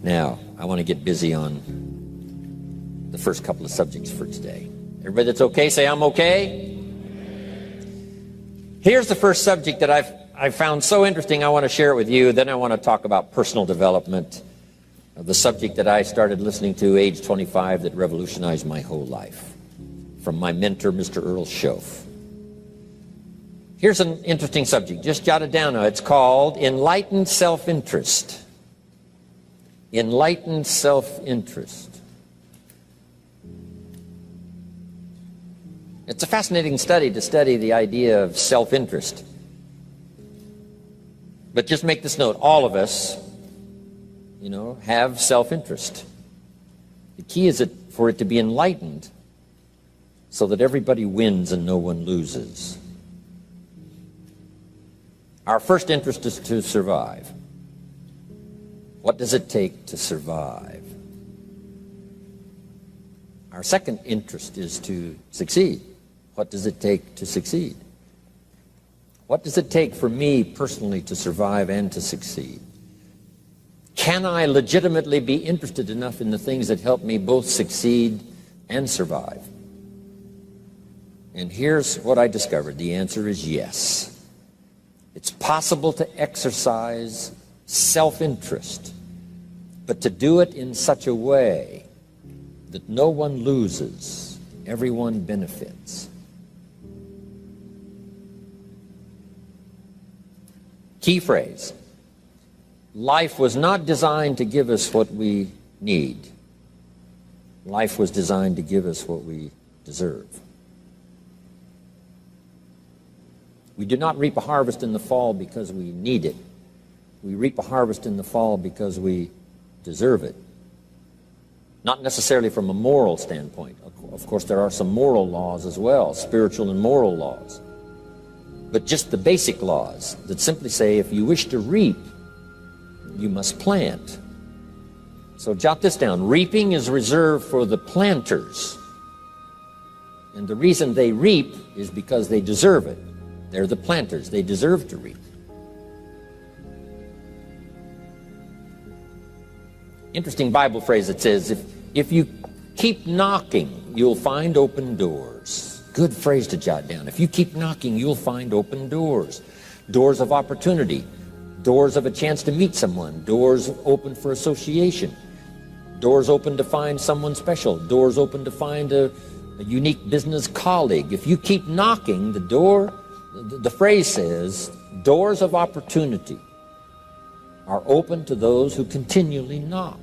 Now, I want to get busy on the first couple of subjects for today. Everybody that's okay, say I'm okay. Here's the first subject that I've found so interesting. I want to share it with you. Then I want to talk about personal development, the subject that I started listening to age 25 that revolutionized my whole life, from my mentor, Mr. Earl Schoaf. Here's an interesting subject. Just jot it down now. It's called enlightened self-interest. Enlightened self-interest. It's a fascinating study to study the idea of self-interest. But just make this note, all of us, have self-interest. The key is for it to be enlightened so that everybody wins and no one loses. Our first interest is to survive. What does it take to survive? Our second interest is to succeed. What does it take to succeed? What does it take for me personally to survive and to succeed? Can I legitimately be interested enough in the things that help me both succeed and survive? And here's what I discovered. The answer is yes. It's possible to exercise self-interest, but to do it in such a way that no one loses, everyone benefits. Key phrase. Life was not designed to give us what we need. Life was designed to give us what we deserve. We do not reap a harvest in the fall because we need it. We reap a harvest in the fall because we deserve it. Not necessarily from a moral standpoint. Of course, there are some moral laws as well, spiritual and moral laws. But just the basic laws that simply say if you wish to reap, you must plant. So jot this down. Reaping is reserved for the planters. And the reason they reap is because they deserve it. They're the planters. They deserve to reap. Interesting Bible phrase that says, if you keep knocking, you'll find open doors. Good phrase to jot down. If you keep knocking, you'll find open doors. Doors of opportunity. Doors of a chance to meet someone. Doors open for association. Doors open to find someone special. Doors open to find a unique business colleague. If you keep knocking, the phrase says, doors of opportunity are open to those who continually knock.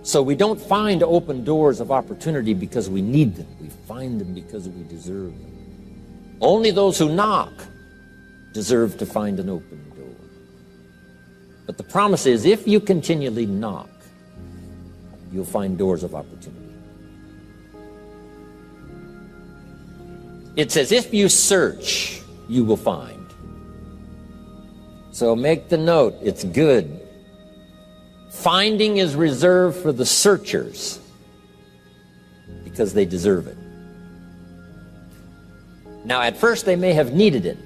So we don't find open doors of opportunity because we need them. We find them because we deserve them. Only those who knock deserve to find an open door. But the promise is, if you continually knock, you'll find doors of opportunity. It says, if you search, you will find. So make the note, it's good. Finding is reserved for the searchers because they deserve it. Now, at first they may have needed it,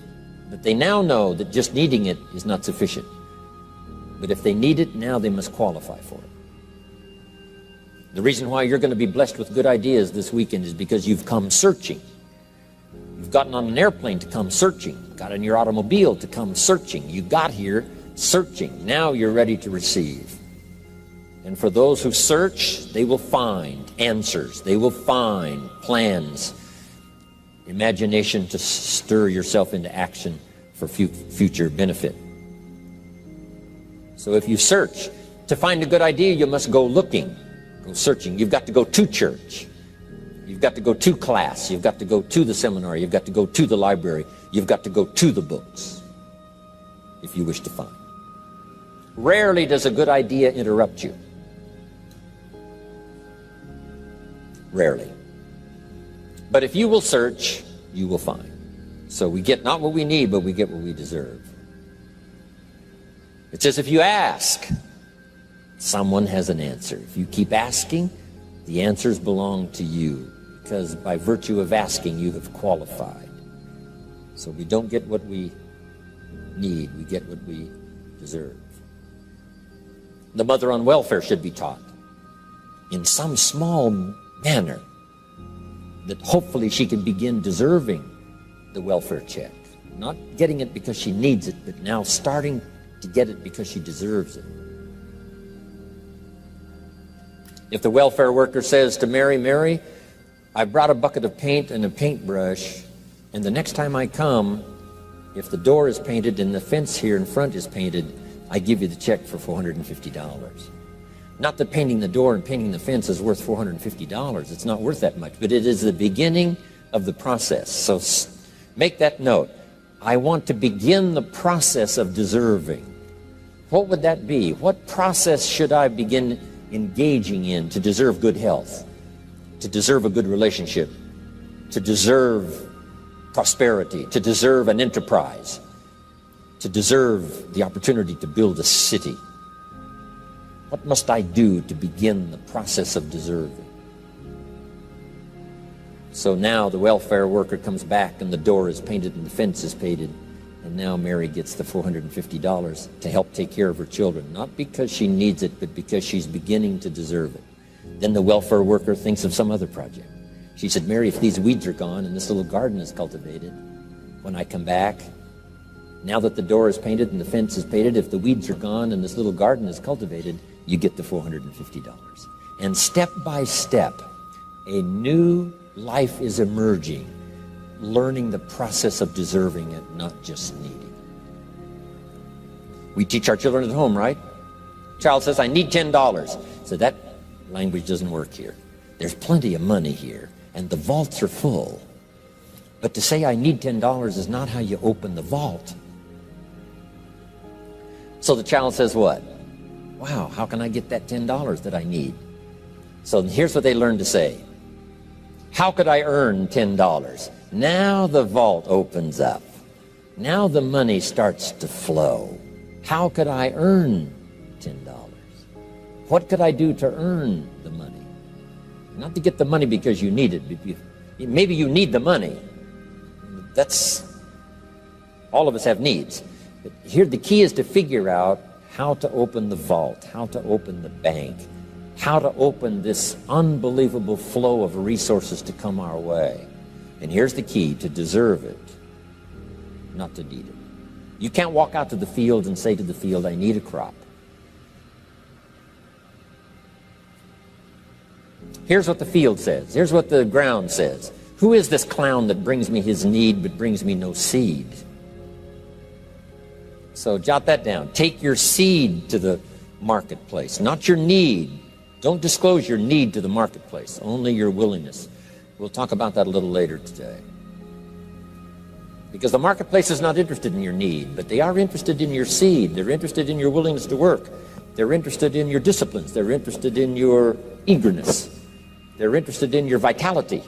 but they now know that just needing it is not sufficient. But if they need it, now they must qualify for it. The reason why you're going to be blessed with good ideas this weekend is because you've come searching. You've gotten on an airplane to come searching. Got in your automobile to come searching. You got here searching. Now you're ready to receive. And for those who search, they will find answers. They will find plans, imagination to stir yourself into action for future benefit. So if you search, to find a good idea, you must go looking, go searching. You've got to go to church. You've got to go to class. You've got to go to the seminar. You've got to go to the library. You've got to go to the books if you wish to find. Rarely does a good idea interrupt you. Rarely. But if you will search, you will find. So we get not what we need, but we get what we deserve. It says if you ask, someone has an answer. If you keep asking, the answers belong to you, because by virtue of asking, you have qualified. So we don't get what we need, we get what we deserve. The mother on welfare should be taught in some small manner that hopefully she can begin deserving the welfare check. Not getting it because she needs it, but now starting to get it because she deserves it. If the welfare worker says to Mary, Mary, I brought a bucket of paint and a paintbrush, and the next time I come, if the door is painted and the fence here in front is painted, I give you the check for $450. Not that painting the door and painting the fence is worth $450. It's not worth that much, but it is the beginning of the process. So make that note. I want to begin the process of deserving. What would that be? What process should I begin engaging in to deserve good health, to deserve a good relationship, to deserve prosperity, to deserve an enterprise, to deserve the opportunity to build a city? What must I do to begin the process of deserving? So now the welfare worker comes back and the door is painted and the fence is painted, and now Mary gets the $450 to help take care of her children, not because she needs it, but because she's beginning to deserve it. Then the welfare worker thinks of some other project. She said, Mary, if these weeds are gone and this little garden is cultivated, when I come back, now that the door is painted and the fence is painted, if the weeds are gone and this little garden is cultivated, you get the $450. And step by step, a new life is emerging, learning the process of deserving it, not just needing. We teach our children at home, right? Child says, I need $10. So that language doesn't work here. There's plenty of money here, and the vaults are full. But to say I need $10 is not how you open the vault. So the child says what? Wow, how can I get that $10 that I need? So here's what they learn to say. How could I earn $10? Now the vault opens up. Now the money starts to flow. How could I earn $10? What could I do to earn the money? Not to get the money because you need it. Maybe you need the money. That's, all of us have needs. But here the key is to figure out how to open the vault, how to open the bank, how to open this unbelievable flow of resources to come our way. And here's the key: to deserve it, not to need it. You can't walk out to the field and say to the field, I need a crop. Here's what the field says. Here's what the ground says. Who is this clown that brings me his need but brings me no seed? So jot that down. Take your seed to the marketplace, not your need. Don't disclose your need to the marketplace, only your willingness. We'll talk about that a little later today. Because the marketplace is not interested in your need, but they are interested in your seed. They're interested in your willingness to work. They're interested in your disciplines. They're interested in your eagerness. They're interested in your vitality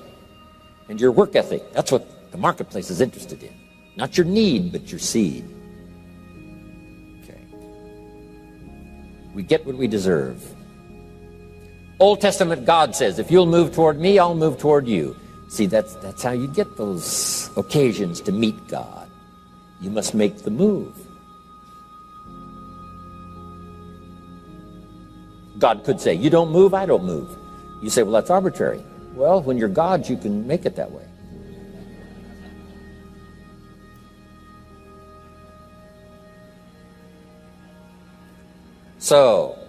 and your work ethic. That's what the marketplace is interested in. Not your need, but your seed. Okay. We get what we deserve. Old Testament God says, if you'll move toward me, I'll move toward you. See, that's how you get those occasions to meet God. You must make the move. God could say, you don't move, I don't move. You say, well, that's arbitrary. Well, when you're God, you can make it that way. So,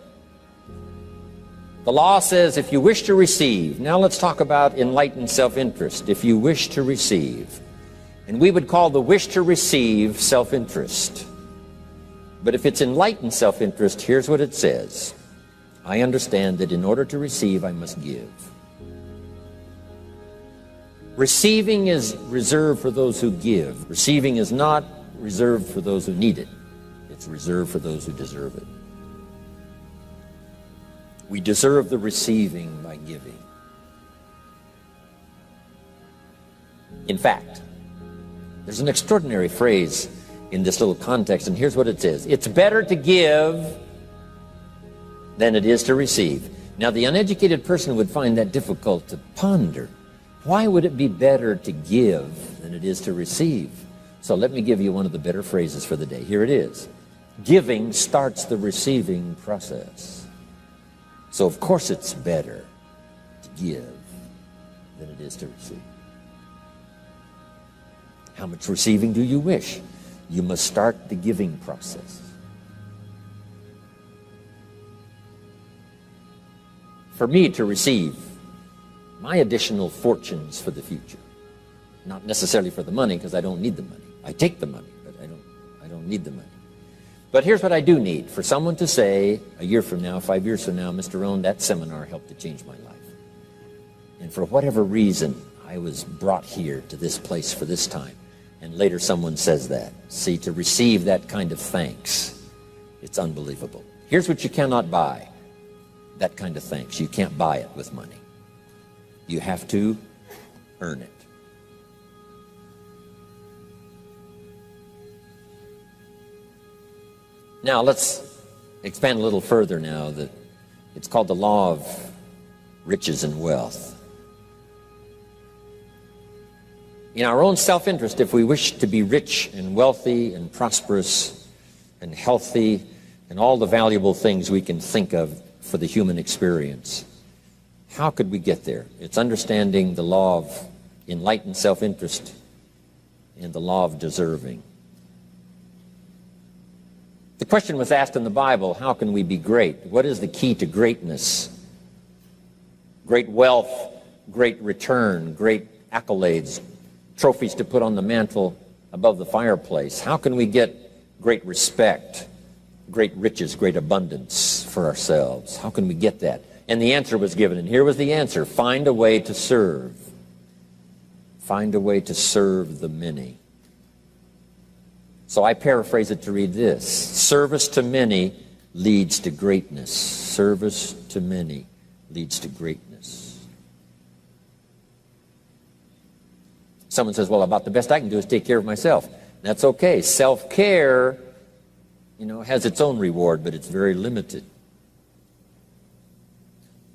the law says if you wish to receive. Now let's talk about enlightened self-interest. If you wish to receive. And we would call the wish to receive self-interest. But if it's enlightened self-interest, here's what it says. I understand that in order to receive, I must give. Receiving is reserved for those who give. Receiving is not reserved for those who need it. It's reserved for those who deserve it. We deserve the receiving by giving. In fact, there's an extraordinary phrase in this little context, and here's what it says. It's better to give than it is to receive. Now, the uneducated person would find that difficult to ponder. Why would it be better to give than it is to receive? So let me give you one of the better phrases for the day. Here it is. Giving starts the receiving process. So of course it's better to give than it is to receive. How much receiving do you wish? You must start the giving process. For me to receive my additional fortunes for the future, not necessarily for the money, because I don't need the money. I take the money, but I don't need the money. But here's what I do need: for someone to say a year from now, 5 years from now, Mr. Rohn, that seminar helped to change my life. And for whatever reason, I was brought here to this place for this time. And later someone says that. See, to receive that kind of thanks, it's unbelievable. Here's what you cannot buy: that kind of thanks. You can't buy it with money. You have to earn it. Now let's expand a little further now. It's called the law of riches and wealth. In our own self-interest, if we wish to be rich and wealthy and prosperous and healthy and all the valuable things we can think of for the human experience, how could we get there? It's understanding the law of enlightened self-interest and the law of deserving. The question was asked in the Bible, how can we be great? What is the key to greatness? Great wealth, great return, great accolades, trophies to put on the mantle above the fireplace. How can we get great respect, great riches, great abundance for ourselves? How can we get that? And the answer was given, and here was the answer: find a way to serve. Find a way to serve the many. So I paraphrase it to read this: service to many leads to greatness. Service to many leads to greatness. Someone says, well, about the best I can do is take care of myself. That's okay. Self-care, has its own reward, but it's very limited.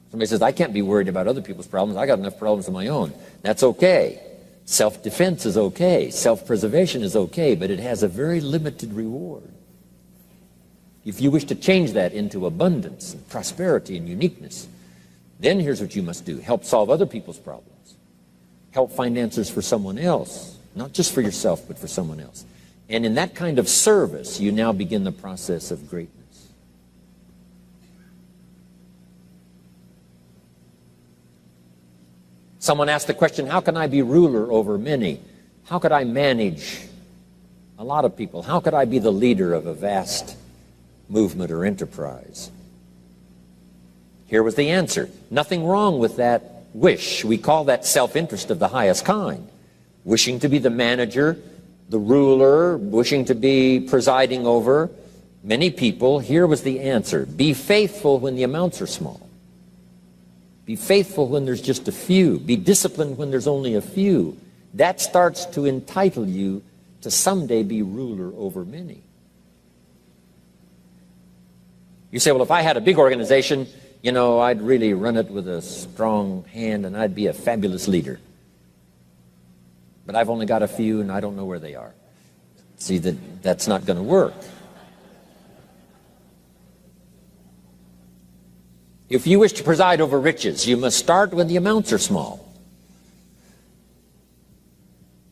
Somebody says, I can't be worried about other people's problems. I got enough problems of my own. That's okay. Self-defense is okay. Self-preservation is okay, but it has a very limited reward. If you wish to change that into abundance and prosperity and uniqueness, then here's what you must do: help solve other people's problems. Help find answers for someone else, not just for yourself, but for someone else. And in that kind of service, you now begin the process of greatness. Someone asked the question, how can I be ruler over many? How could I manage a lot of people? How could I be the leader of a vast movement or enterprise? Here was the answer: nothing wrong with that wish. We call that self-interest of the highest kind. Wishing to be the manager, the ruler, wishing to be presiding over many people. Here was the answer: be faithful when the amounts are small. Be faithful when there's just a few. Be disciplined when there's only a few. That starts to entitle you to someday be ruler over many. You say, well, if I had a big organization, I'd really run it with a strong hand and I'd be a fabulous leader. But I've only got a few and I don't know where they are. See, that's not going to work. If you wish to preside over riches, you must start when the amounts are small.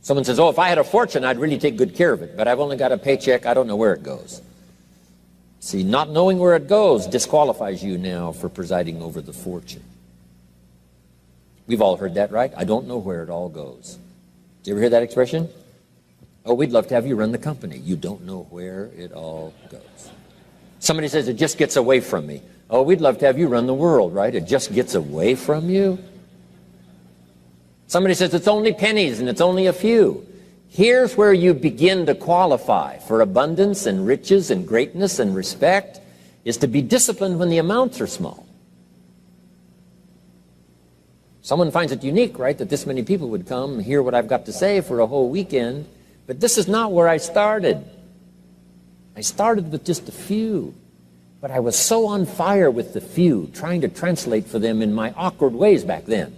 Someone says, oh, if I had a fortune, I'd really take good care of it, but I've only got a paycheck, I don't know where it goes. See, not knowing where it goes disqualifies you now for presiding over the fortune. We've all heard that, right? I don't know where it all goes. Do you ever hear that expression? Oh, we'd love to have you run the company. You don't know where it all goes. Somebody says, it just gets away from me. Oh, we'd love to have you run the world, right? It just gets away from you. Somebody says, it's only pennies and it's only a few. Here's where you begin to qualify for abundance and riches and greatness and respect, is to be disciplined when the amounts are small. Someone finds it unique, right, that this many people would come and hear what I've got to say for a whole weekend, but this is not where I started. I started with just a few, but I was so on fire with the few, trying to translate for them in my awkward ways back then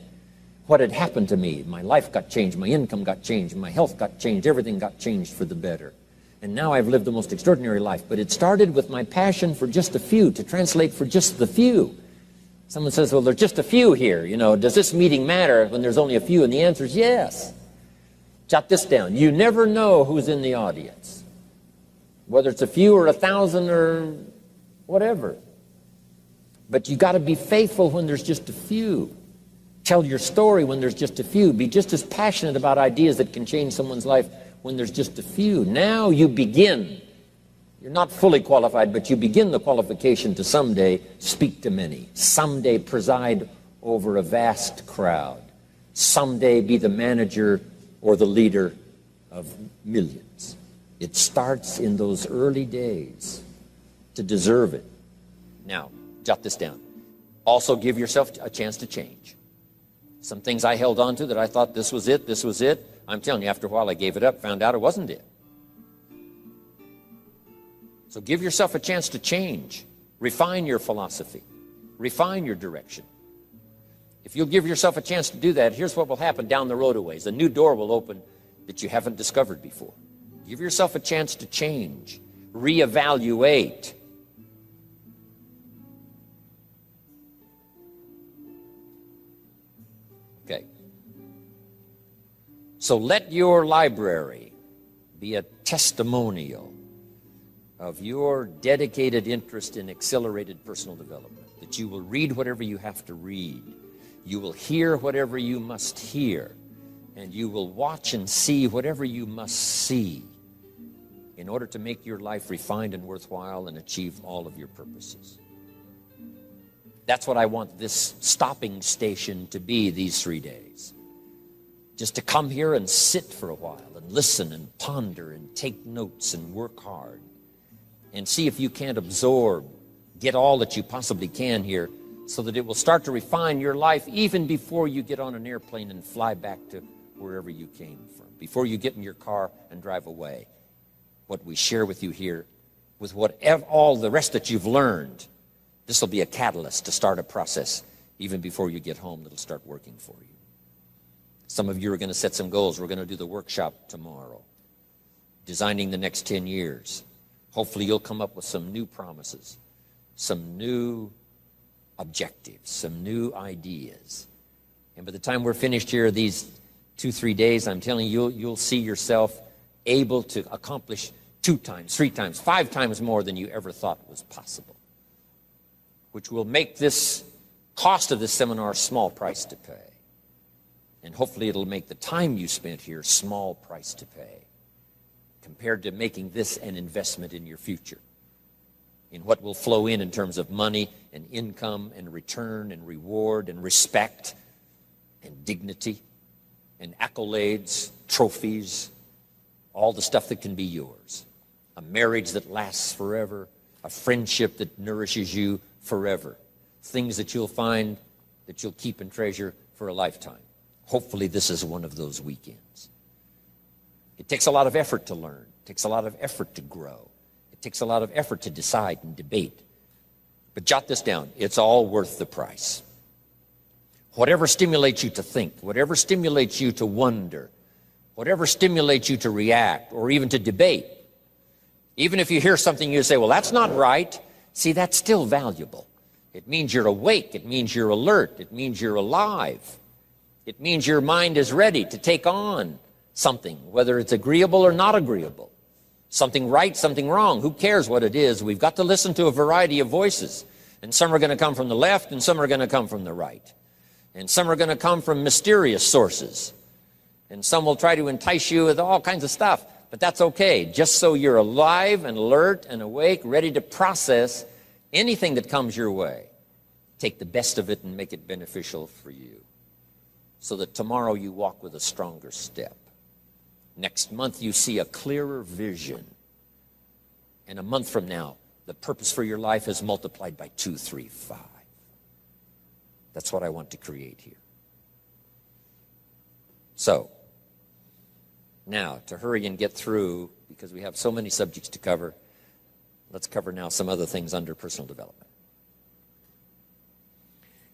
what had happened to me. My life got changed, my income got changed, my health got changed, everything got changed for the better. And now I've lived the most extraordinary life. But it started with my passion for just a few, to translate for just the few. Someone says, well, there's just a few here. You know, does this meeting matter when there's only a few? And the answer is yes. Jot this down. You never know who's in the audience, whether it's a few or 1,000 or whatever. But you got to be faithful when there's just a few. Tell your story when there's just a few. Be just as passionate about ideas that can change someone's life when there's just a few. Now you begin. You're not fully qualified, but you begin the qualification to someday speak to many. Someday preside over a vast crowd. Someday be the manager or the leader of millions. It starts in those early days to deserve it. Now, jot this down. Also give yourself a chance to change. Some things I held on to that I thought this was it, this was it. I'm telling you, after a while I gave it up, found out it wasn't it. So give yourself a chance to change. Refine your philosophy. Refine your direction. If you'll give yourself a chance to do that, here's what will happen down the road a ways. A new door will open that you haven't discovered before. Give yourself a chance to change. Reevaluate. Okay. So let your library be a testimonial of your dedicated interest in accelerated personal development, that you will read whatever you have to read, you will hear whatever you must hear, and you will watch and see whatever you must see in order to make your life refined and worthwhile and achieve all of your purposes. That's what I want this stopping station to be these 3 days. Just to come here and sit for a while and listen and ponder and take notes and work hard and see if you can't absorb, get all that you possibly can here so that it will start to refine your life even before you get on an airplane and fly back to wherever you came from, before you get in your car and drive away. What we share with you here, with all the rest that you've learned, this will be a catalyst to start a process even before you get home that'll start working for you. Some of you are going to set some goals. We're going to do the workshop tomorrow, designing the next 10 years. Hopefully you'll come up with some new promises, some new objectives, some new ideas. And by the time we're finished here, these 2-3 days, I'm telling you, you'll see yourself able to accomplish 2 times, 3 times, 5 times more than you ever thought was possible, which will make this cost of this seminar a small price to pay. And hopefully it'll make the time you spent here small price to pay compared to making this an investment in your future, in what will flow in terms of money and income and return and reward and respect and dignity and accolades, trophies, all the stuff that can be yours. A marriage that lasts forever, a friendship that nourishes you forever, things that you'll find that you'll keep and treasure for a lifetime. Hopefully this is one of those weekends. It takes a lot of effort to learn. It takes a lot of effort to grow. It takes a lot of effort to decide and debate. But jot this down. It's all worth the price. Whatever stimulates you to think, whatever stimulates you to wonder, whatever stimulates you to react or even to debate, even if you hear something you say, well, that's not right, see, that's still valuable. It means you're awake. It means you're alert. It means you're alive. It means your mind is ready to take on something, whether it's agreeable or not agreeable. Something right, something wrong. Who cares what it is? We've got to listen to a variety of voices. And some are going to come from the left, and some are going to come from the right. And some are going to come from mysterious sources. And some will try to entice you with all kinds of stuff. But that's okay, just so you're alive and alert and awake, ready to process anything that comes your way. Take the best of it and make it beneficial for you, so that tomorrow you walk with a stronger step. Next month you see a clearer vision. And a month from now, the purpose for your life is multiplied by 2, 3, 5. That's what I want to create here. So, now, to hurry and get through, because we have so many subjects to cover, let's cover now some other things under personal development.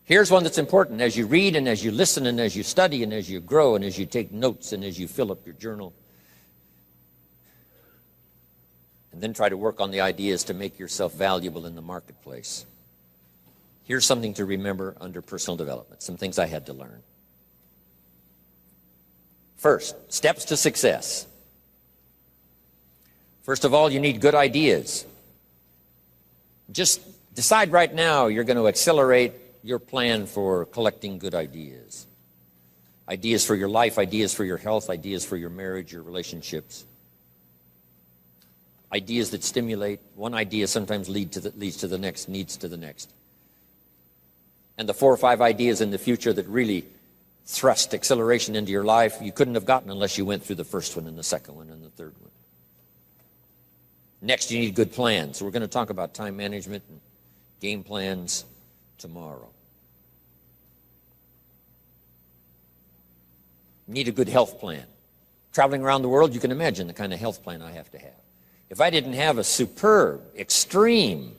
Here's one that's important as you read and as you listen and as you study and as you grow and as you take notes and as you fill up your journal. and then try to work on the ideas to make yourself valuable in the marketplace. Here's something to remember under personal development, some things I had to learn. First, steps to success. First of all, you need good ideas. Just decide right now you're going to accelerate your plan for collecting good ideas. Ideas for your life, ideas for your health, ideas for your marriage, your relationships. Ideas that stimulate. One idea sometimes leads to the next. And the 4 or 5 ideas in the future that really thrust acceleration into your life, you couldn't have gotten unless you went through the first one and the second one and the third one. Next, you need good plans. We're going to talk about time management and game plans tomorrow. You need a good health plan. Traveling around the world, you can imagine the kind of health plan I have to have. If I didn't have a superb, extreme,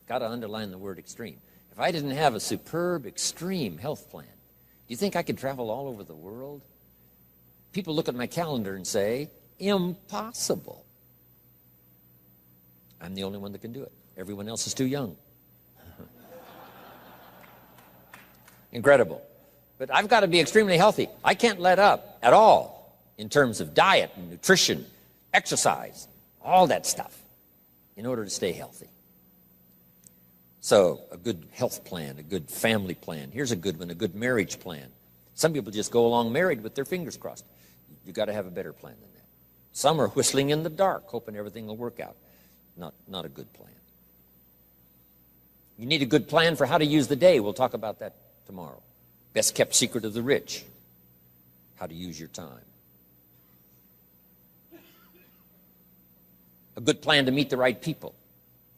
got to underline the word extreme, if I didn't have a superb, extreme health plan, do you think I could travel all over the world? People look at my calendar and say, impossible. I'm the only one that can do it. Everyone else is too young. Incredible. But I've got to be extremely healthy. I can't let up at all in terms of diet and nutrition, exercise, all that stuff in order to stay healthy. So a good health plan, a good family plan. Here's a good one, a good marriage plan. Some people just go along married with their fingers crossed. You've got to have a better plan than that. Some are whistling in the dark, hoping everything will work out. Not a good plan. You need a good plan for how to use the day. We'll talk about that tomorrow. Best kept secret of the rich, how to use your time. A good plan to meet the right people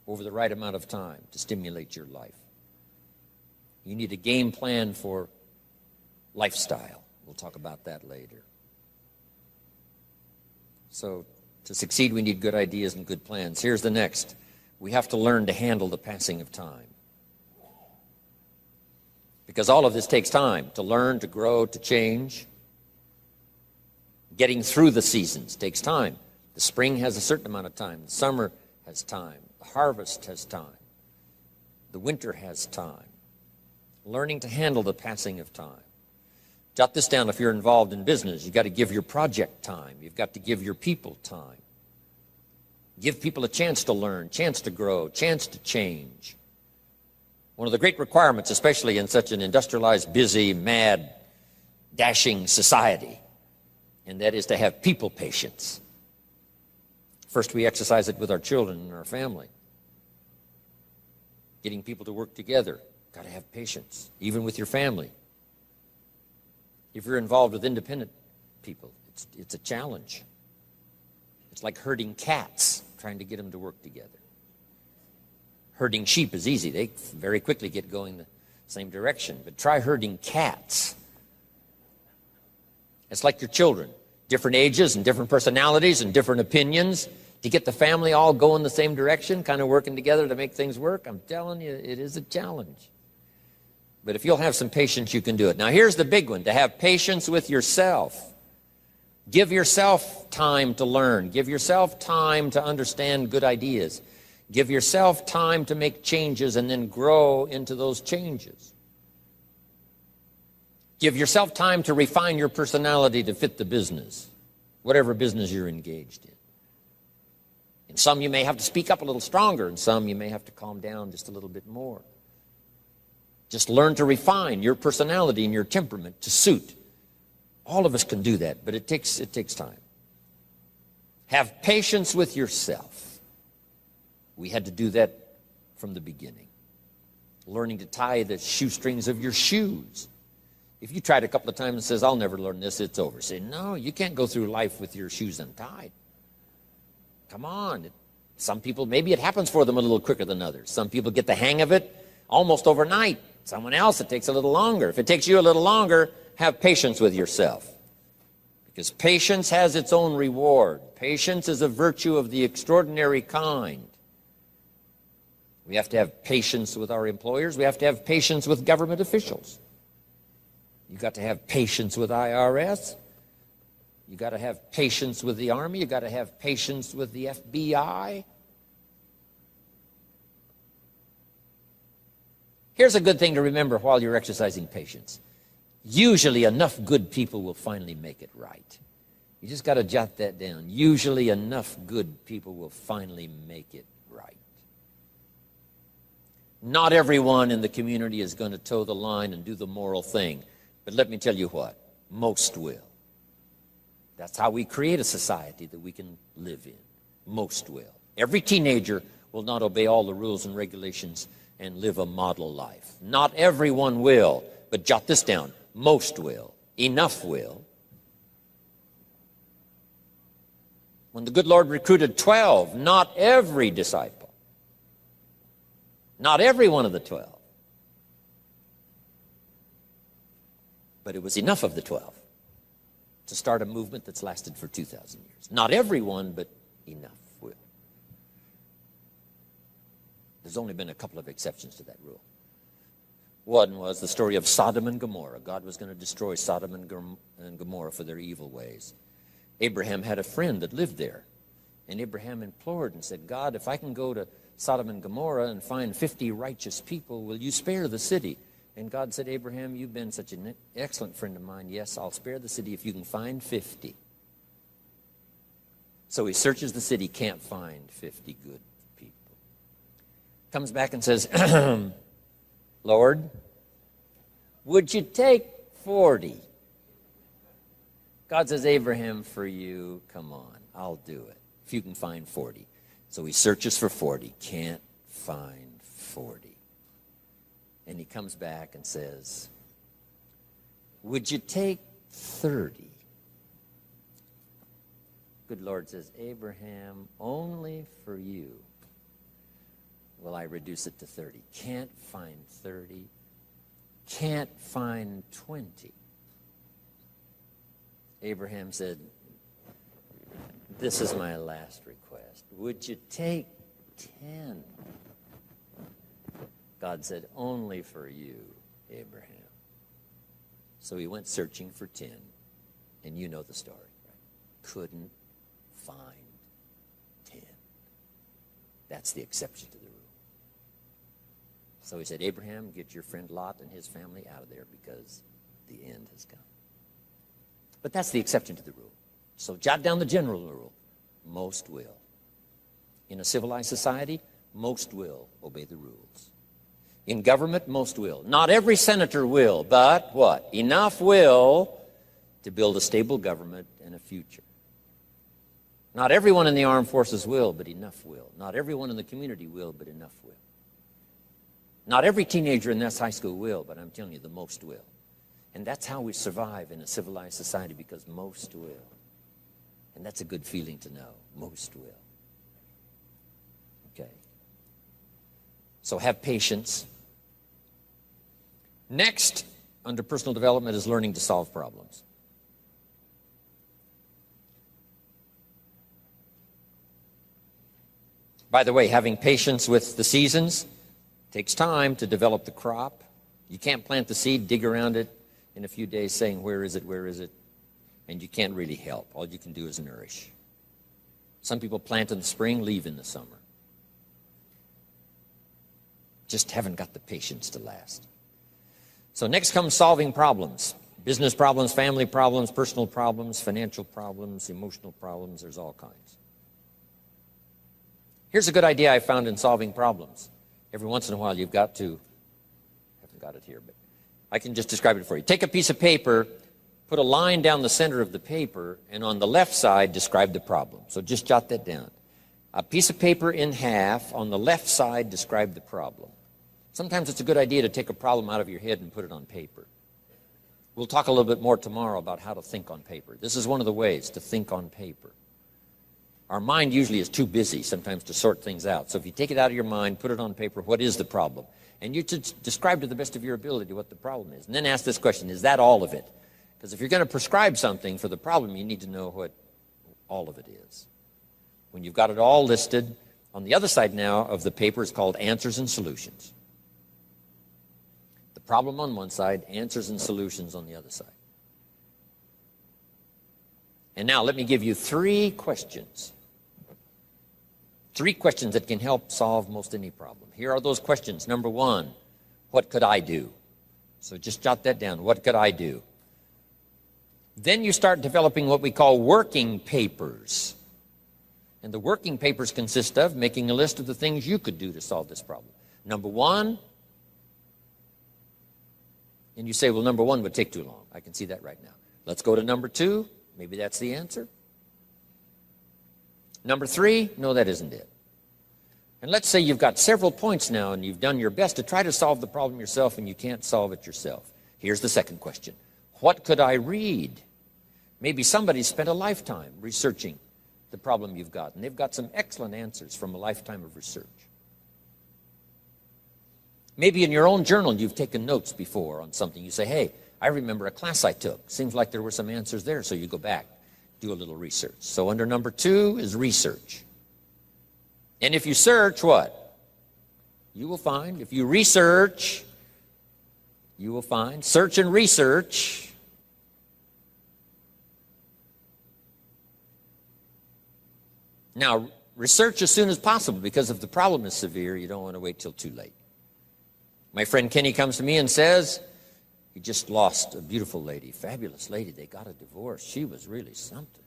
over the right amount of time to stimulate your life. You need a game plan for lifestyle. We'll talk about that later. So to succeed, we need good ideas and good plans. Here's the next. We have to learn to handle the passing of time. Because all of this takes time to learn, to grow, to change. Getting through the seasons takes time. The spring has a certain amount of time. The summer has time. The harvest has time. The winter has time. Learning to handle the passing of time. Jot this down if you're involved in business. You've got to give your project time. You've got to give your people time. Give people a chance to learn, chance to grow, chance to change. One of the great requirements, especially in such an industrialized, busy, mad, dashing society, and that is to have people patience. First, we exercise it with our children and our family. Getting people to work together, got to have patience, even with your family. If you're involved with independent people, it's a challenge. It's like herding cats, trying to get them to work together. Herding sheep is easy. They very quickly get going the same direction. But try herding cats. It's like your children. Different ages and different personalities and different opinions. To get the family all going the same direction, kind of working together to make things work, I'm telling you, it is a challenge. But if you'll have some patience, you can do it. Now, here's the big one, to have patience with yourself. Give yourself time to learn. Give yourself time to understand good ideas. Give yourself time to make changes and then grow into those changes. Give yourself time to refine your personality to fit the business, whatever business you're engaged in. In some, you may have to speak up a little stronger. In some, you may have to calm down just a little bit more. Just learn to refine your personality and your temperament to suit. All of us can do that, but it takes time. Have patience with yourself. We had to do that from the beginning. Learning to tie the shoestrings of your shoes. If you tried a couple of times and says, I'll never learn this, it's over. Say, no, you can't go through life with your shoes untied. Come on. Some people, maybe it happens for them a little quicker than others. Some people get the hang of it almost overnight. Someone else, it takes a little longer. If it takes you a little longer, have patience with yourself. Because patience has its own reward. Patience is a virtue of the extraordinary kind. We have to have patience with our employers. We have to have patience with government officials. You've got to have patience with IRS. You've got to have patience with the Army. You've got to have patience with the FBI. Here's a good thing to remember while you're exercising patience. Usually enough good people will finally make it right. You just got to jot that down. Usually enough good people will finally make it right. Not everyone in the community is going to toe the line and do the moral thing. But let me tell you what, most will. That's how we create a society that we can live in. Most will. Every teenager will not obey all the rules and regulations and live a model life. Not everyone will, but jot this down. Most will. Enough will. When the good Lord recruited 12, not every disciple, not every one of the 12, but it was enough of the 12 to start a movement that's lasted for 2,000 years. Not everyone, but enough will. There's only been a couple of exceptions to that rule. One was the story of Sodom and Gomorrah. God was going to destroy Sodom and Gomorrah for their evil ways. Abraham had a friend that lived there. And Abraham implored and said, God, if I can go to Sodom and Gomorrah and find 50 righteous people, will you spare the city? And God said, Abraham, you've been such an excellent friend of mine. Yes, I'll spare the city if you can find 50. So he searches the city, can't find 50 good people. Comes back and says, Lord, would you take 40? God says, Abraham, for you, come on, I'll do it, if you can find 40. So he searches for 40, can't find 40. And he comes back and says, would you take 30? Good Lord says, Abraham, only for you will I reduce it to 30. Can't find 30. Can't find 20. Abraham said, this is my last request. Would you take 10? God said, only for you, Abraham. So he went searching for 10, and you know the story, right? Couldn't find 10. That's the exception to the rule. So he said, Abraham, get your friend Lot and his family out of there because the end has come. But that's the exception to the rule. So jot down the general rule. Most will. In a civilized society, most will obey the rules. In government, most will. Not every senator will, but what? Enough will to build a stable government and a future. Not everyone in the armed forces will, but enough will. Not everyone in the community will, but enough will. Not every teenager in this high school will, but I'm telling you, the most will. And that's how we survive in a civilized society, because most will. And that's a good feeling to know. Most will. Okay. So have patience. Next, under personal development, is learning to solve problems. By the way, having patience with the seasons takes time to develop the crop. You can't plant the seed, dig around it in a few days saying, where is it, where is it? And you can't really help. All you can do is nourish. Some people plant in the spring, leave in the summer. Just haven't got the patience to last. So next comes solving problems. Business problems, family problems, personal problems, financial problems, emotional problems. There's all kinds. Here's a good idea I found in solving problems. Every once in a while you've got to, I haven't got it here, but I can just describe it for you. Take a piece of paper, put a line down the center of the paper, and on the left side describe the problem. So just jot that down. A piece of paper in half, on the left side describe the problem. Sometimes it's a good idea to take a problem out of your head and put it on paper. We'll talk a little bit more tomorrow about how to think on paper. This is one of the ways to think on paper. Our mind usually is too busy sometimes to sort things out. So if you take it out of your mind, put it on paper, what is the problem? And you describe to the best of your ability what the problem is. And then ask this question, is that all of it? Because if you're going to prescribe something for the problem, you need to know what all of it is. When you've got it all listed, on the other side now of the paper is called answers and solutions. The problem on one side, answers and solutions on the other side. And now let me give you 3 questions. 3 questions that can help solve most any problem. Here are those questions. Number 1, What could I do? So just jot that down. What could I do? Then you start developing what we call working papers. And the working papers consist of making a list of the things you could do to solve this problem. Number one, and you say, well, number one would take too long. I can see that right now. Let's go to number two. Maybe that's the answer. Number three, no, that isn't it. And let's say you've got several points now and you've done your best to try to solve the problem yourself and you can't solve it yourself. Here's the second question. What could I read? Maybe somebody spent a lifetime researching the problem you've got, and they've got some excellent answers from a lifetime of research. Maybe in your own journal you've taken notes before on something. You say, hey, I remember a class I took. Seems like there were some answers there, so you go back, do a little research. So under number two is research. And if you search, what? You will find. If you research, you will find. Search and research. Now, research as soon as possible, because if the problem is severe, you don't want to wait till too late. My friend Kenny comes to me and says, he just lost a beautiful lady, fabulous lady. They got a divorce. She was really something.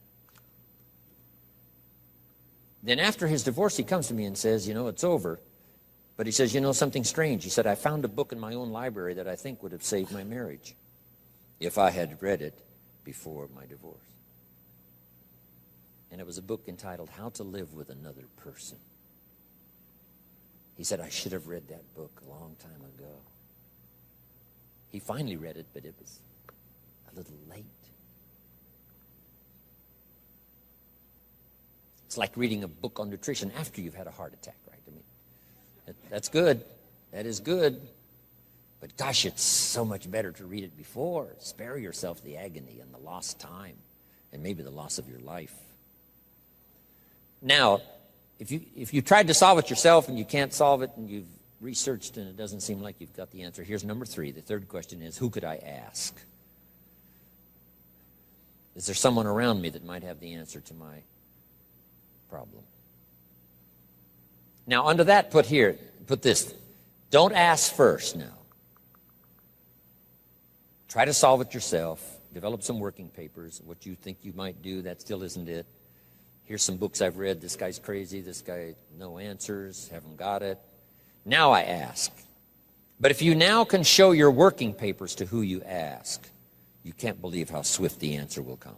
Then after his divorce, he comes to me and says, you know, it's over. But he says, you know, something strange. He said, I found a book in my own library that I think would have saved my marriage if I had read it before my divorce. And it was a book entitled How to Live with Another Person. He said, I should have read that book a long time ago. He finally read it, but it was a little late. It's like reading a book on nutrition after you've had a heart attack, right? I mean, that's good. That is good. But gosh, it's so much better to read it before. Spare yourself the agony and the lost time and maybe the loss of your life. Now, if you tried to solve it yourself and you can't solve it and you've researched and it doesn't seem like you've got the answer, here's number three. The third question is, who could I ask? Is there someone around me that might have the answer to my problem? Now, under that, put this. Don't ask first now. Try to solve it yourself. Develop some working papers. What you think you might do, that still isn't it. Here's some books I've read. This guy's crazy. This guy, no answers, haven't got it. Now I ask. But if you now can show your working papers to who you ask, you can't believe how swift the answer will come.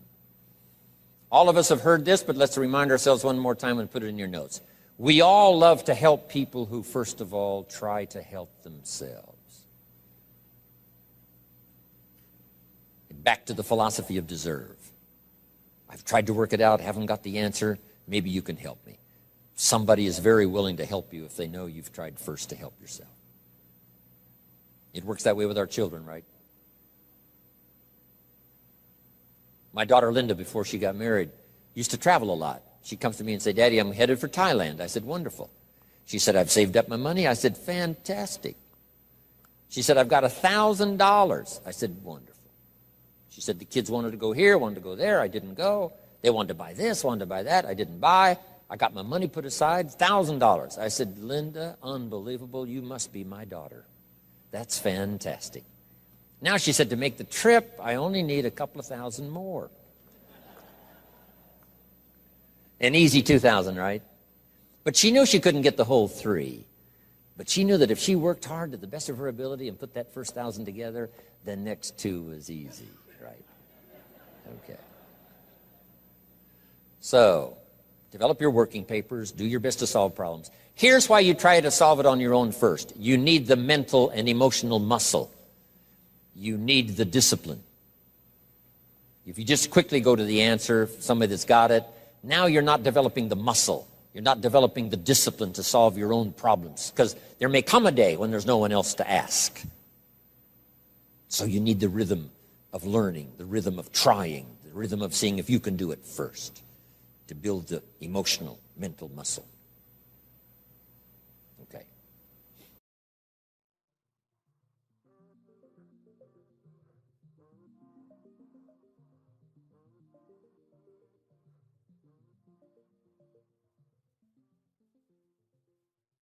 All of us have heard this, but let's remind ourselves one more time and put it in your notes. We all love to help people who, first of all, try to help themselves. Back to the philosophy of deserve. I've tried to work it out, haven't got the answer. Maybe you can help me. Somebody is very willing to help you if they know you've tried first to help yourself. It works that way with our children, right? My daughter Linda, before she got married, used to travel a lot. She comes to me and said, Daddy, I'm headed for Thailand. I said, wonderful. She said, I've saved up my money. I said, fantastic. She said, I've got $1,000. I said, wonderful. She said, the kids wanted to go here, wanted to go there. I didn't go. They wanted to buy this, wanted to buy that. I didn't buy. I got my money put aside, $1,000. I said, Linda, unbelievable. You must be my daughter. That's fantastic. Now she said, to make the trip, I only need a couple of thousand more. An easy 2,000, right? But she knew she couldn't get the whole 3. But she knew that if she worked hard to the best of her ability and put that first 1,000 together, the next 2 was easy, right? Okay. So, develop your working papers. Do your best to solve problems. Here's why you try to solve it on your own first. You need the mental and emotional muscle. You need the discipline. If you just quickly go to the answer, somebody that's got it, now you're not developing the muscle. You're not developing the discipline to solve your own problems, because there may come a day when there's no one else to ask. So you need the rhythm of learning, the rhythm of trying, the rhythm of seeing if you can do it first to build the emotional, mental muscle.